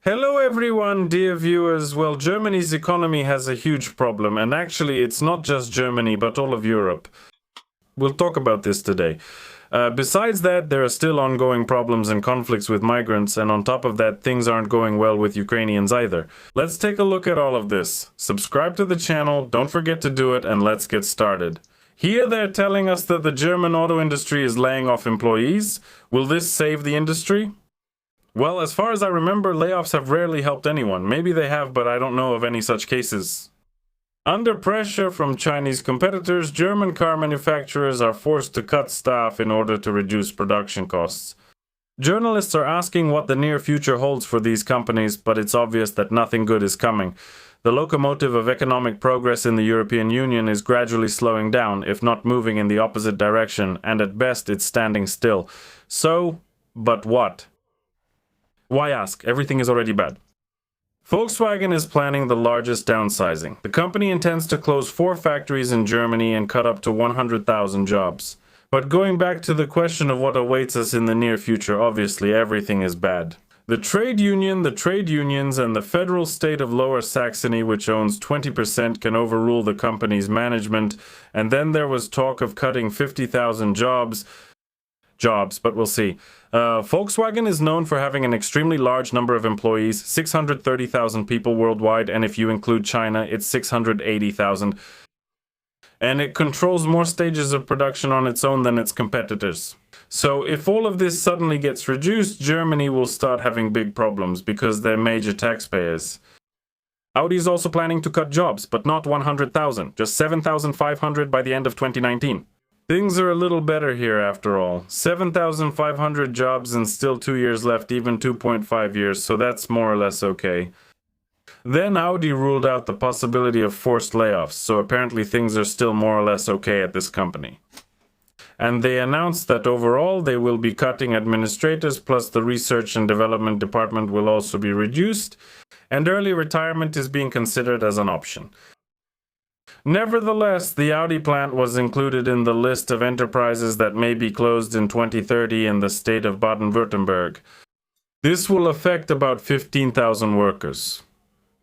Hello everyone, dear viewers. Well, Germany's economy has a huge problem, and actually it's not just Germany, but all of Europe. We'll talk about this today. Besides that, there are still ongoing problems and conflicts with migrants, and on top of that, things aren't going well with Ukrainians either. Let's take a look at all of this. Subscribe to the channel, don't forget to do it, and let's get started. Here they're telling us that the German auto industry is laying off employees. Will this save the industry? Well, as far as I remember, layoffs have rarely helped anyone. Maybe they have, but I don't know of any such cases. Under pressure from Chinese competitors, German car manufacturers are forced to cut staff in order to reduce production costs. Journalists are asking what the near future holds for these companies, but it's obvious that nothing good is coming. The locomotive of economic progress in the European Union is gradually slowing down, if not moving in the opposite direction, and at best it's standing still. So, but what? Why ask? Everything is already bad. Volkswagen is planning the largest downsizing. The company intends to close 4 factories in Germany and cut up to 100,000 jobs. But going back to the question of what awaits us in the near future, obviously everything is bad. The trade unions, and the federal state of Lower Saxony, which owns 20%, can overrule the company's management. And then there was talk of cutting 50,000 jobs, but we'll see. Volkswagen is known for having an extremely large number of employees, 630,000 people worldwide, and if you include China, it's 680,000. And it controls more stages of production on its own than its competitors. So if all of this suddenly gets reduced, Germany will start having big problems because they're major taxpayers. Audi is also planning to cut jobs, but not 100,000, just 7,500 by the end of 2019. Things are a little better here after all. 7,500 jobs and still 2 years left, even 2.5 years, so that's more or less okay. Then Audi ruled out the possibility of forced layoffs, so apparently things are still more or less okay at this company. And they announced that overall they will be cutting administrators, plus the research and development department will also be reduced, and early retirement is being considered as an option. Nevertheless, the Audi plant was included in the list of enterprises that may be closed in 2030 in the state of Baden-Württemberg. This will affect about 15,000 workers.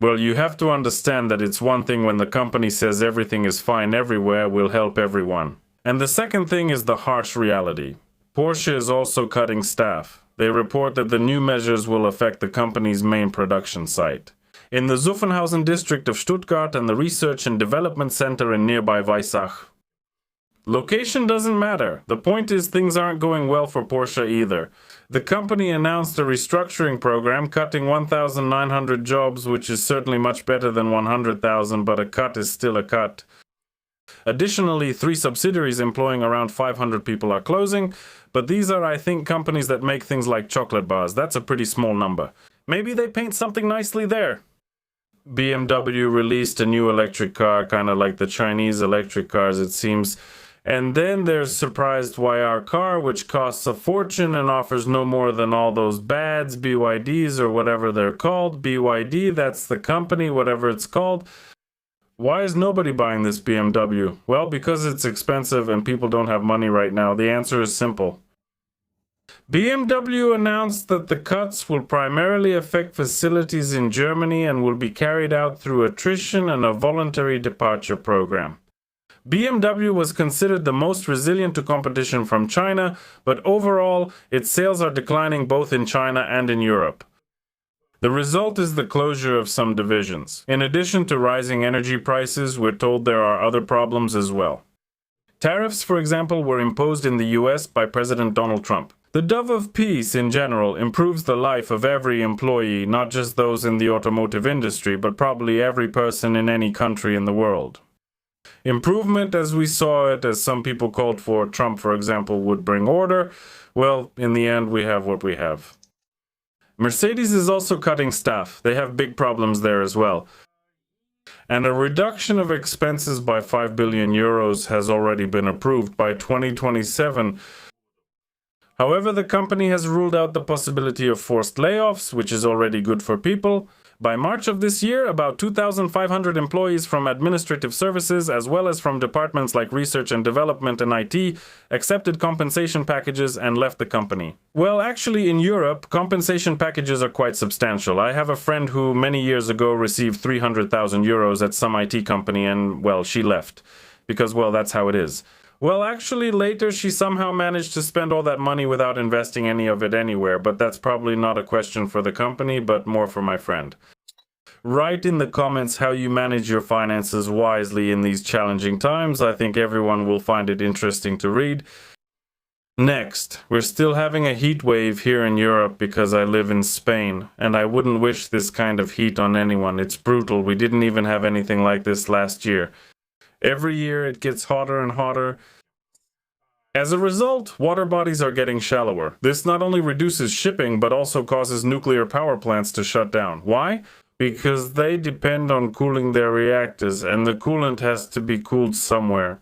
Well, you have to understand that it's one thing when the company says everything is fine everywhere, will help everyone. And the second thing is the harsh reality. Porsche is also cutting staff. They report that the new measures will affect the company's main production site in the Zuffenhausen district of Stuttgart and the Research and Development Center in nearby Weissach. Location doesn't matter. The point is things aren't going well for Porsche either. The company announced a restructuring program cutting 1,900 jobs, which is certainly much better than 100,000, but a cut is still a cut. Additionally, 3 subsidiaries employing around 500 people are closing, but these are, I think, companies that make things like chocolate bars. That's a pretty small number. Maybe they paint something nicely there. BMW released a new electric car, kind of like the Chinese electric cars, it seems. And then they're surprised why our car, which costs a fortune and offers no more than all those BADs, BYDs, or whatever they're called. BYD, that's the company, whatever it's called. Why is nobody buying this BMW? Well, because it's expensive and people don't have money right now. The answer is simple. BMW announced that the cuts will primarily affect facilities in Germany and will be carried out through attrition and a voluntary departure program. BMW was considered the most resilient to competition from China, but overall, its sales are declining both in China and in Europe. The result is the closure of some divisions. In addition to rising energy prices, we're told there are other problems as well. Tariffs, for example, were imposed in the US by President Donald Trump. The dove of peace, in general, improves the life of every employee, not just those in the automotive industry, but probably every person in any country in the world. Improvement, as we saw it, as some people called for, Trump, for example, would bring order. Well, in the end, we have what we have. Mercedes is also cutting staff. They have big problems there as well. And a reduction of expenses by 5 billion euros has already been approved by 2027. However, the company has ruled out the possibility of forced layoffs, which is already good for people. By March of this year, about 2,500 employees from administrative services, as well as from departments like research and development and IT, accepted compensation packages and left the company. Well, actually, in Europe, compensation packages are quite substantial. I have a friend who many years ago received 300,000 euros at some IT company and, well, she left. Because, well, that's how it is. Well, actually, later she somehow managed to spend all that money without investing any of it anywhere, but that's probably not a question for the company, but more for my friend. Write in the comments how you manage your finances wisely in these challenging times. I think everyone will find it interesting to read. Next, we're still having a heat wave here in Europe because I live in Spain, and I wouldn't wish this kind of heat on anyone. It's brutal. We didn't even have anything like this last year. Every year it gets hotter and hotter. As a result, water bodies are getting shallower. This not only reduces shipping, but also causes nuclear power plants to shut down. Why? Because they depend on cooling their reactors, and the coolant has to be cooled somewhere.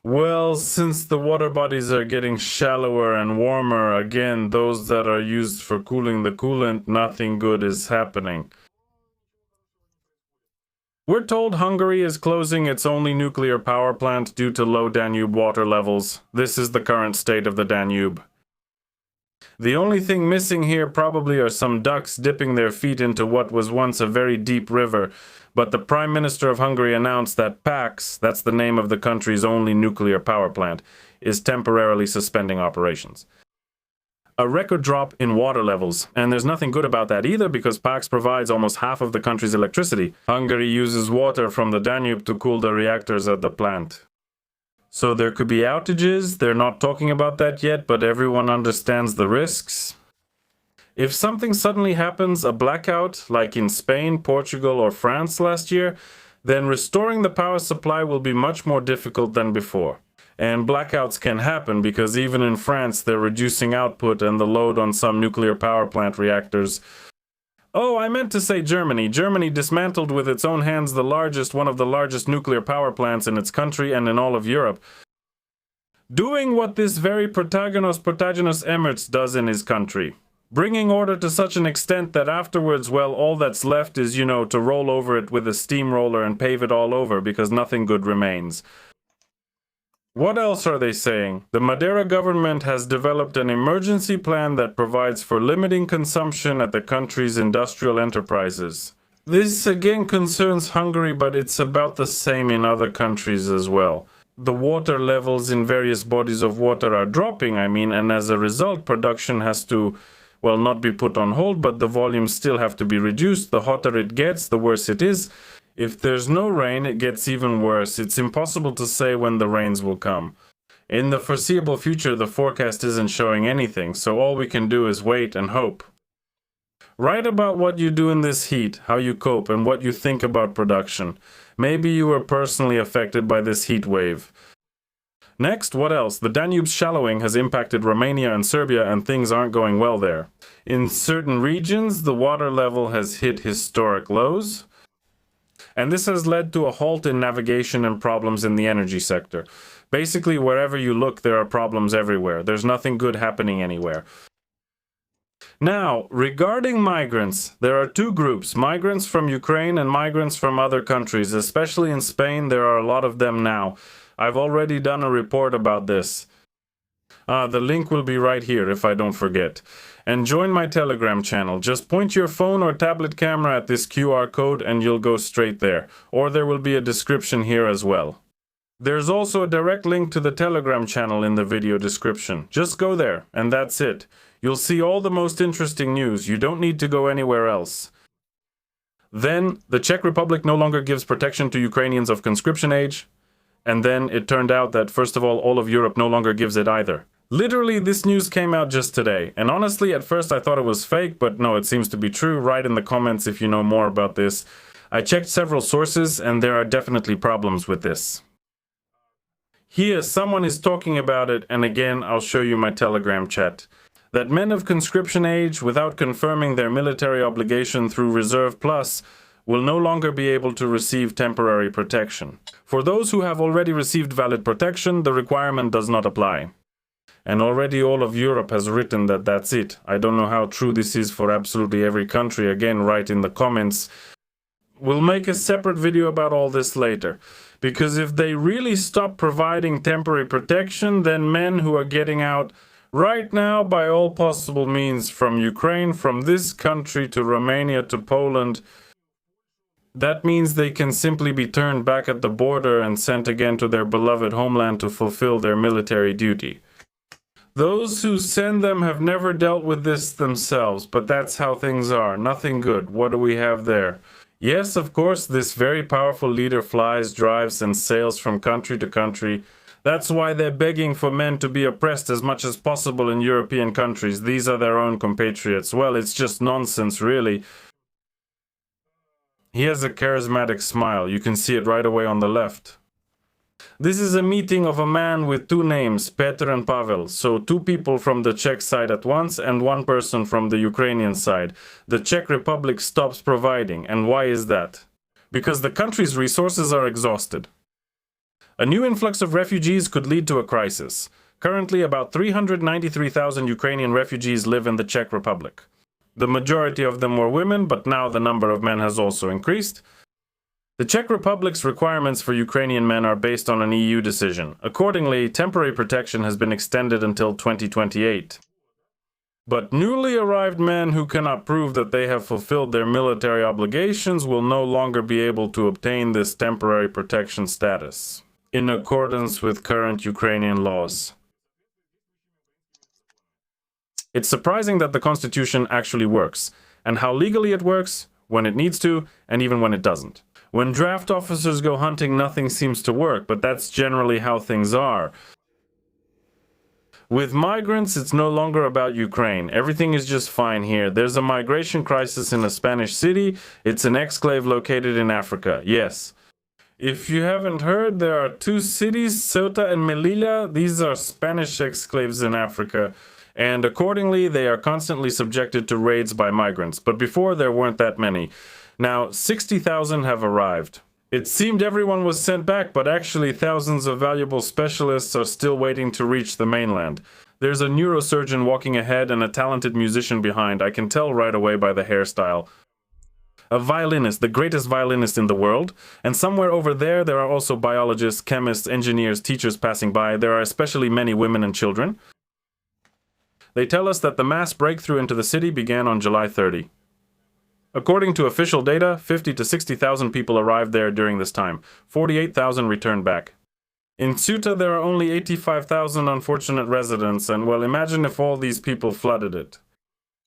Well, since the water bodies are getting shallower and warmer, again, those that are used for cooling the coolant, nothing good is happening. We're told Hungary is closing its only nuclear power plant due to low Danube water levels. This is the current state of the Danube. The only thing missing here probably are some ducks dipping their feet into what was once a very deep river, but the Prime Minister of Hungary announced that PAX, that's the name of the country's only nuclear power plant, is temporarily suspending operations. A record drop in water levels, and there's nothing good about that either because PAX provides almost half of the country's electricity. Hungary uses water from the Danube to cool the reactors at the plant. So there could be outages. They're not talking about that yet, but everyone understands the risks. If something suddenly happens, a blackout, like in Spain, Portugal, or France last year, then restoring the power supply will be much more difficult than before. And blackouts can happen because even in France they're reducing output and the load on some nuclear power plant reactors. Oh, I meant to say Germany. Germany dismantled with its own hands one of the largest nuclear power plants in its country and in all of Europe. Doing what this very Protagonos Emirates does in his country. Bringing order to such an extent that afterwards, well, all that's left is, to roll over it with a steamroller and pave it all over because nothing good remains. What else are they saying? The Madeira government has developed an emergency plan that provides for limiting consumption at the country's industrial enterprises. This again concerns Hungary, but it's about the same in other countries as well. The water levels in various bodies of water are dropping, and as a result, production has to, well, not be put on hold, but the volumes still have to be reduced. The hotter it gets, the worse it is. If there's no rain, it gets even worse. It's impossible to say when the rains will come. In the foreseeable future, the forecast isn't showing anything, so all we can do is wait and hope. Write about what you do in this heat, how you cope, and what you think about production. Maybe you were personally affected by this heat wave. Next, what else? The Danube's shallowing has impacted Romania and Serbia, and things aren't going well there. In certain regions, the water level has hit historic lows. And this has led to a halt in navigation and problems in the energy sector. Basically, wherever you look, there are problems everywhere. There's nothing good happening anywhere. Now, regarding migrants, there are two groups, migrants from Ukraine and migrants from other countries. Especially in Spain, there are a lot of them now. I've already done a report about this. The link will be right here if I don't forget. And join my Telegram channel. Just point your phone or tablet camera at this QR code and you'll go straight there. Or there will be a description here as well. There's also a direct link to the Telegram channel in the video description. Just go there, and that's it. You'll see all the most interesting news. You don't need to go anywhere else. Then, the Czech Republic no longer gives protection to Ukrainians of conscription age. And then it turned out that, first of all of Europe no longer gives it either. Literally, this news came out just today, and honestly, at first I thought it was fake, but no, it seems to be true. Write in the comments if you know more about this. I checked several sources, and there are definitely problems with this. Here, someone is talking about it, and again, I'll show you my Telegram chat. That men of conscription age, without confirming their military obligation through Reserve Plus, will no longer be able to receive temporary protection. For those who have already received valid protection, the requirement does not apply. And already all of Europe has written that that's it. I don't know how true this is for absolutely every country. Again, write in the comments. We'll make a separate video about all this later. Because if they really stop providing temporary protection, then men who are getting out right now by all possible means from Ukraine, from this country to Romania to Poland, that means they can simply be turned back at the border and sent again to their beloved homeland to fulfill their military duty. Those who send them have never dealt with this themselves, but that's how things are. Nothing good. What do we have there? Yes, of course, this very powerful leader flies, drives, and sails from country to country. That's why they're begging for men to be oppressed as much as possible in European countries. These are their own compatriots. Well, it's just nonsense, really. He has a charismatic smile. You can see it right away on the left. This is a meeting of a man with two names, Petr and Pavel. So two people from the Czech side at once and one person from the Ukrainian side. The Czech Republic stops providing. And why is that? Because the country's resources are exhausted. A new influx of refugees could lead to a crisis. Currently, about 393,000 Ukrainian refugees live in the Czech Republic. The majority of them were women, but now the number of men has also increased. The Czech Republic's requirements for Ukrainian men are based on an EU decision. Accordingly, temporary protection has been extended until 2028. But newly arrived men who cannot prove that they have fulfilled their military obligations will no longer be able to obtain this temporary protection status, in accordance with current Ukrainian laws. It's surprising that the constitution actually works, and how legally it works, when it needs to, and even when it doesn't. When draft officers go hunting, nothing seems to work, but that's generally how things are. With migrants, it's no longer about Ukraine. Everything is just fine here. There's a migration crisis in a Spanish city. It's an exclave located in Africa. Yes. If you haven't heard, there are two cities, Ceuta and Melilla. These are Spanish exclaves in Africa. And accordingly, they are constantly subjected to raids by migrants. But before, there weren't that many. Now, 60,000 have arrived. It seemed everyone was sent back, but actually thousands of valuable specialists are still waiting to reach the mainland. There's a neurosurgeon walking ahead and a talented musician behind. I can tell right away by the hairstyle. A violinist, the greatest violinist in the world. And somewhere over there, there are also biologists, chemists, engineers, teachers passing by. There are especially many women and children. They tell us that the mass breakthrough into the city began on July 30. According to official data, 50 to 60,000 people arrived there during this time. 48,000 returned back. In Ceuta, there are only 85,000 unfortunate residents, and well, imagine if all these people flooded it.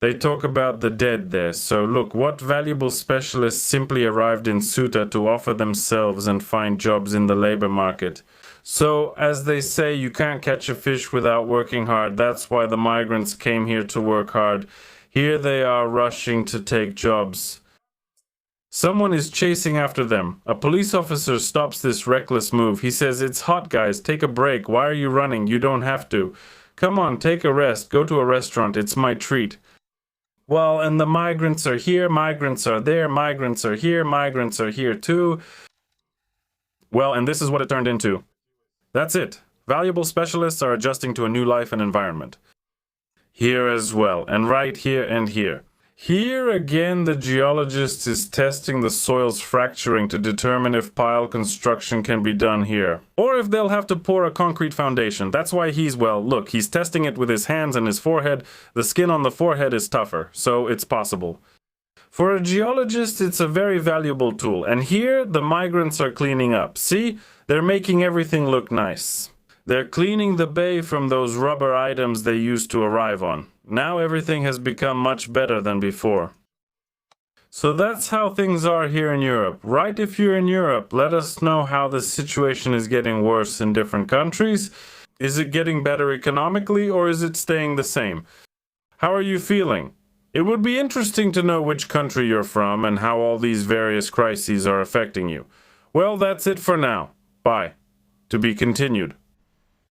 They talk about the dead there, so look, what valuable specialists simply arrived in Ceuta to offer themselves and find jobs in the labor market. So, as they say, you can't catch a fish without working hard. That's why the migrants came here to work hard. Here they are rushing to take jobs. Someone is chasing after them. A police officer stops this reckless move. He says, "It's hot, guys. Take a break. Why are you running? You don't have to. Come on, take a rest. Go to a restaurant. It's my treat." Well, and the migrants are here, migrants are there, migrants are here, migrants are here too. Well, and this is what it turned into. That's it. Valuable specialists are adjusting to a new life and environment. Here as well, and right here and here. Here again, the geologist is testing the soil's fracturing to determine if pile construction can be done here. Or if they'll have to pour a concrete foundation. That's why he's testing it with his hands and his forehead. The skin on the forehead is tougher, so it's possible. For a geologist, it's a very valuable tool. And here, the migrants are cleaning up. See? They're making everything look nice. They're cleaning the bay from those rubber items they used to arrive on. Now everything has become much better than before. So that's how things are here in Europe. Right, if you're in Europe, let us know how the situation is getting worse in different countries. Is it getting better economically, or is it staying the same? How are you feeling? It would be interesting to know which country you're from and how all these various crises are affecting you. Well, that's it for now. Bye. To be continued.